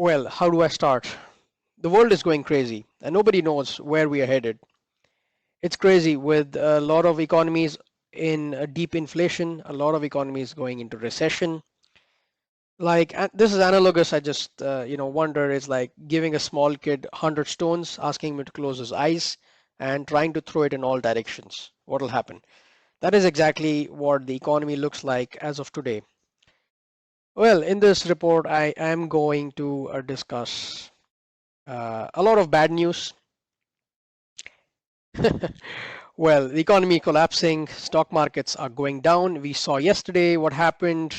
Well, how do I start? The world is going crazy and nobody knows where we are headed. It's crazy with a lot of economies in a deep inflation, a lot of economies going into recession. This is analogous. I just wonder. It's like giving a small kid 100 stones, asking him to close his eyes, and trying to throw it in all directions. What will happen? That is exactly what the economy looks like as of today. Well, in this report, I am going to discuss a lot of bad news. Well, the economy collapsing, stock markets are going down. We saw yesterday what happened.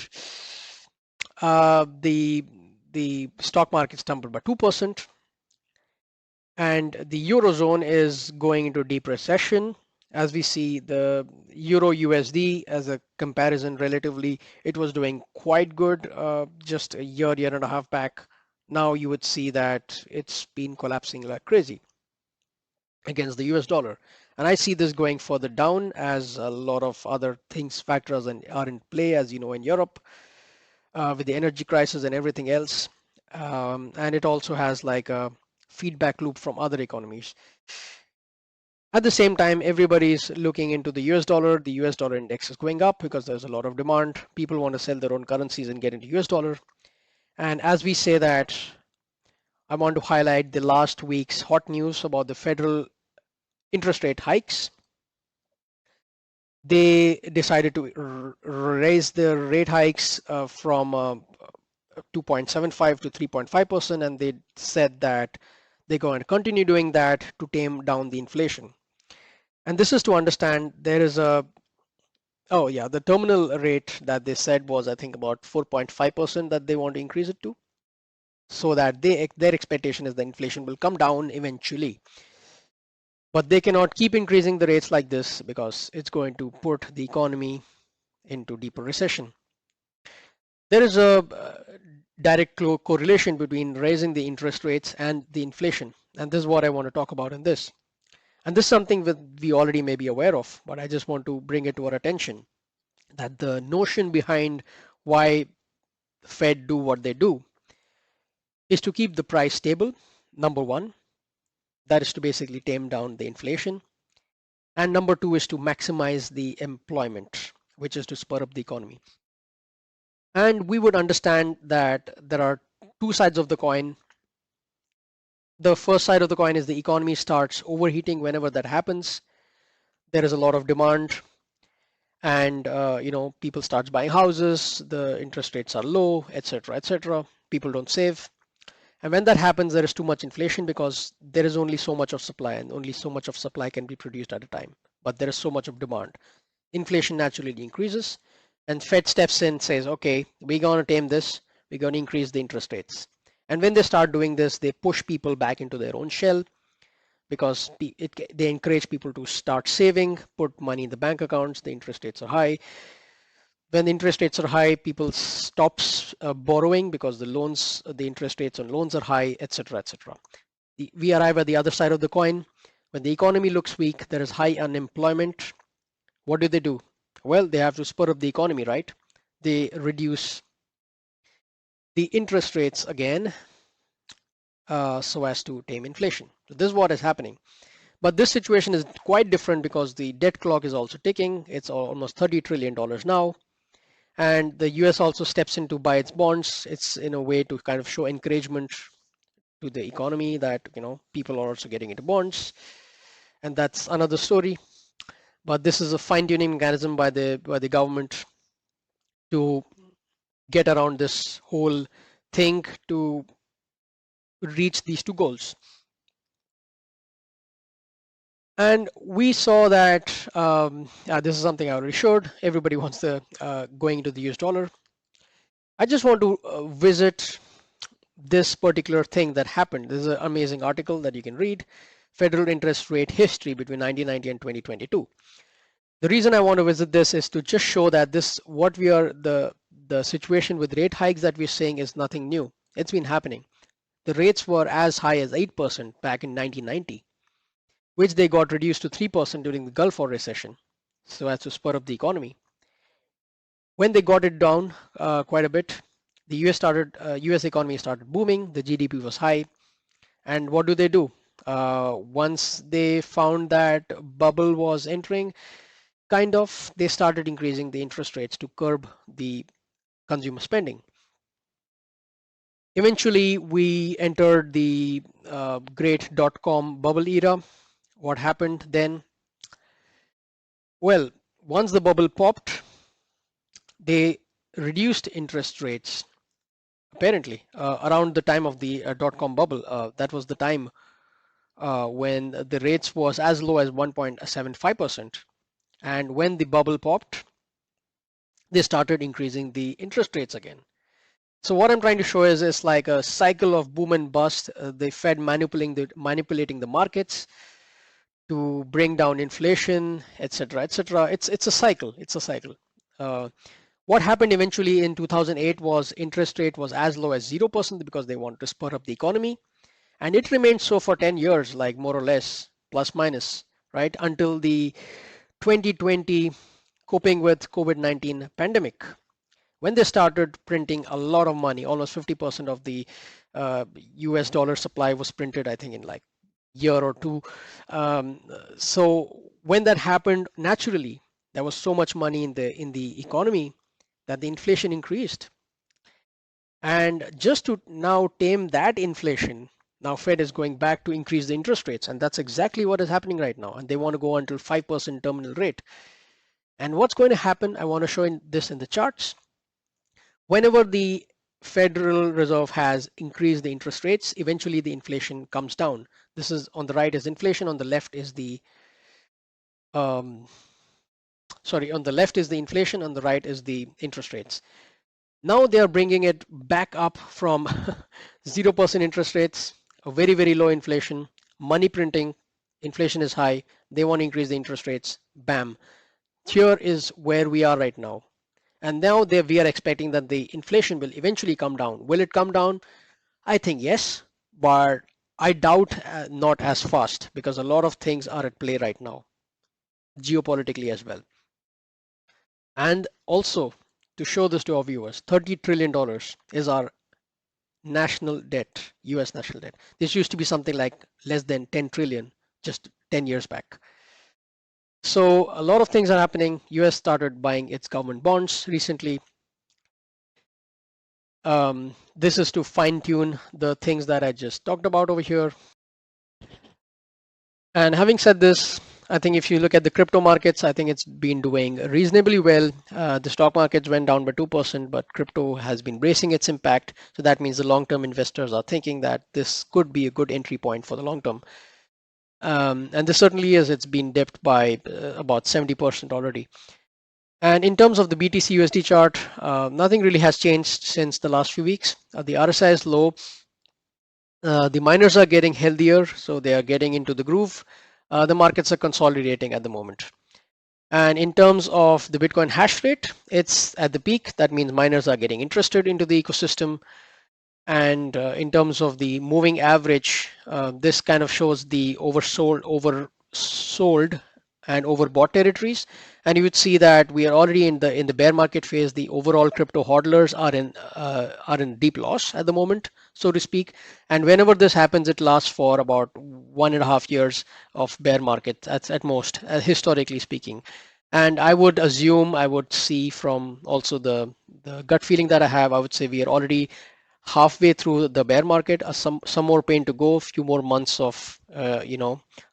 The stock market tumbled by 2%, and the eurozone is going into deep recession. As we see, the euro USD as a comparison, relatively, it was doing quite good just a year and a half back. Now you would see that it's been collapsing like crazy against the US dollar. And I see this going further down as a lot of other things, factors are in play, as you know, in Europe with the energy crisis and everything else. And it also has like a feedback loop from other economies. At the same time, everybody's looking into the US dollar. The US dollar index is going up because there's a lot of demand. People want to sell their own currencies and get into US dollar. And as we say that, I want to highlight the last week's hot news about the federal interest rate hikes. They decided to raise the rate hikes from 2.75 to 3.5%, and they said that they're going to continue doing that to tame down the inflation. And this is to understand there is oh yeah, the terminal rate that they said was, I think, about 4.5% that they want to increase it to, so that their expectation is the inflation will come down eventually. But they cannot keep increasing the rates like this because it's going to put the economy into deeper recession. There is a direct correlation between raising the interest rates and the inflation. And this is what I want to talk about in this. And this is something that we already may be aware of, but I just want to bring it to our attention that the notion behind why the Fed do what they do is to keep the price stable, number one. That is to basically tame down the inflation. And number two is to maximize the employment, which is to spur up the economy. And we would understand that there are two sides of the coin. The first side of the coin is the economy starts overheating. Whenever that happens, there is a lot of demand, and people start buying houses, the interest rates are low, etc., etc. People don't save, and when that happens, there is too much inflation because there is only so much of supply, and only so much of supply can be produced at a time, but there is so much of demand. Inflation naturally increases, and Fed steps in, says, okay, we're going to tame this, we're going to increase the interest rates. And when they start doing this, they push people back into their own shell because they encourage people to start saving, put money in the bank accounts. The interest rates are high. When the interest rates are high, people stops borrowing because the interest rates on loans are high, etc., etc. We arrive at the other side of the coin. When the economy looks weak, there is high unemployment. What do? Well, they have to spur up the economy, right? They reduce the interest rates again so as to tame inflation. So this is what is happening. But this situation is quite different because the debt clock is also ticking. It's almost $30 trillion now. And the US also steps in to buy its bonds. It's in a way to kind of show encouragement to the economy that people are also getting into bonds. And that's another story. But this is a fine-tuning mechanism by the government to get around this whole thing to reach these two goals. And we saw that this is something I already showed. Everybody wants the going into the US dollar. I just want to visit this particular thing that happened. This is an amazing article that you can read. Federal interest rate history between 1990 and 2022. The reason I want to visit this is to just show that the situation with rate hikes that we're seeing is nothing new. It's been happening. The rates were as high as 8% back in 1990, which they got reduced to 3% during the Gulf War recession, so as to spur up the economy. When they got it down quite a bit, The US economy started booming, the GDP was high, and what do? Once they found that bubble was entering, kind of, they started increasing the interest rates to curb the consumer spending. Eventually, we entered the great dot-com bubble era. What happened then? Well, once the bubble popped, they reduced interest rates. Apparently, around the time of the dot-com bubble, that was the time when the rates was as low as 1.75%. And when the bubble popped, they started increasing the interest rates again. So what I'm trying to show is it's like a cycle of boom and bust. The Fed manipulating the markets to bring down inflation, etc., etc. It's a cycle. It's a cycle. Uh, what happened eventually in 2008 was interest rate was as low as 0% because they wanted to spur up the economy, and it remained so for 10 years, like more or less, plus minus, right, until the 2020 coping with COVID-19 pandemic, when they started printing a lot of money. Almost 50% of the US dollar supply was printed, I think, in like year or two. So when that happened, naturally, there was so much money in the economy that the inflation increased. And just to now tame that inflation, now Fed is going back to increase the interest rates, and that's exactly what is happening right now. And they want to go until 5% terminal rate. And what's going to happen? I want to show this in the charts. Whenever the Federal Reserve has increased the interest rates, eventually the inflation comes down. This is on the right is inflation, on the left is the um, on the left is the inflation, on the right is the interest rates. Now they are bringing it back up from 0% interest rates, a very, very low inflation, money printing, inflation is high, they want to increase the interest rates, bam. Here is where we are right now. And now we are expecting that the inflation will eventually come down. Will it come down? I think yes, but I doubt not as fast because a lot of things are at play right now, geopolitically as well. And also, to show this to our viewers, $30 trillion is our national debt, US national debt. This used to be something like less than 10 trillion just 10 years back. So a lot of things are happening. US started buying its government bonds recently. This is to fine tune the things that I just talked about over here. And having said this, I think if you look at the crypto markets, I think it's been doing reasonably well. The stock markets went down by 2%, but crypto has been bracing its impact. So that means the long-term investors are thinking that this could be a good entry point for the long term. And this certainly is. It's been dipped by about 70% already. And in terms of the BTC USD chart, nothing really has changed since the last few weeks. The RSI is low. The miners are getting healthier, so they are getting into the groove. The markets are consolidating at the moment. And in terms of the Bitcoin hash rate, it's at the peak. That means miners are getting interested into the ecosystem. And in terms of the moving average, this kind of shows the oversold and overbought territories. And you would see that we are already in the bear market phase. The overall crypto hodlers are in deep loss at the moment, so to speak. And whenever this happens, it lasts for about 1.5 years of bear market. That's at most, historically speaking. And I would assume, I would see from also the gut feeling that I have, I would say we are already halfway through the bear market, some more pain to go, a few more months of a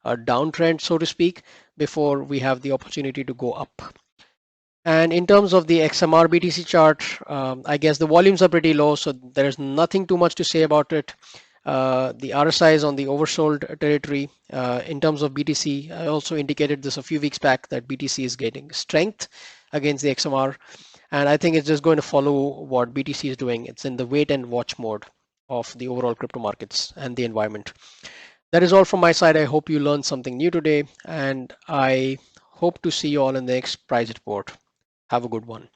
downtrend, so to speak, before we have the opportunity to go up. And in terms of the XMR BTC chart, I guess the volumes are pretty low, so there's nothing too much to say about it. The RSI is on the oversold territory. In terms of BTC, I also indicated this a few weeks back that BTC is getting strength against the XMR. And I think it's just going to follow what BTC is doing. It's in the wait and watch mode of the overall crypto markets and the environment. That is all from my side. I hope you learned something new today, and I hope to see you all in the next price report. Have a good one.